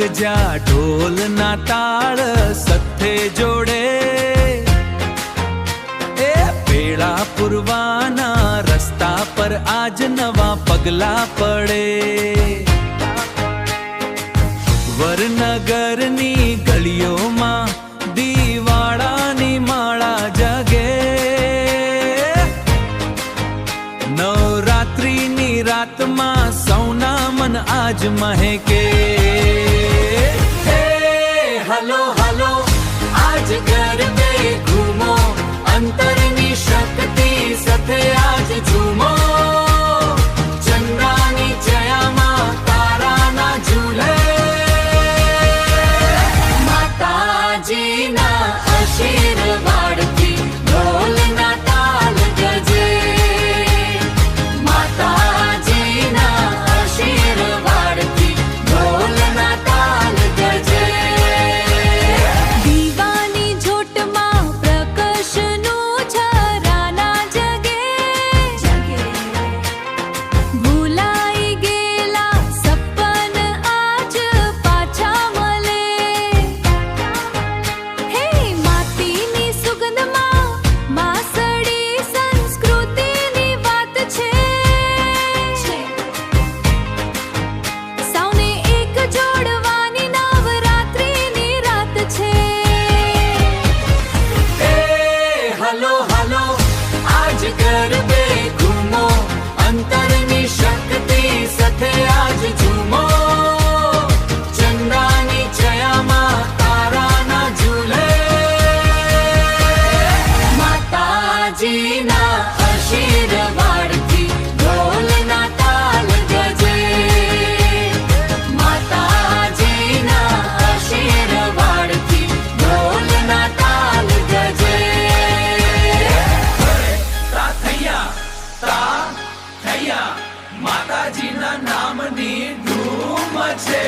જ્યાં ઢોલના તાળ સથે જોડે, એ પેળા પૂરવાના રસ્તા પર આજ નવા પગલા પડે। વરનગરની ગલીઓમાં દિવાળાની માળા જગે, નવરાત્રિની રાતમાં સૌના મન આજ મહેકે। હલો હલો આજ ગરબે ઘૂમો, અંતરની શક્તિ સાથે આજ ઝૂમો। ચંદ્રાની જયામાં તારાના ઝૂલે, માતાજીના આશીર્વાદથી ઢોલના તાલ ગજે। માતાજીના આશીર્વાદથી ઢોલના તાલ ગજે। દીવાની ઝોટમાં પ્રકાશનું છરાના જગે, ભૂલાઈ ગયેલા સપન આજ પાછા મળે। હે માટીની સુગંધમાં માસડી સંસ્કૃતિની વાત છે, સૌને એક જોડવાની નવરાત્રિની રાત છે। હલો હલો આજ ગરબે ઘૂમો, અંતરની શક્તિ સાથે આજ ઝૂમો। ચંદ્રાની છાયામાં તારાના ઝૂલે, માતાજીના આશીર્વાદથી ઢોલના તાલ ગજે। માતાજીના આશીર્વાદથી ઢોલના તાલ ગજે। થૈયા માતાજીના નામની ધૂમ છે।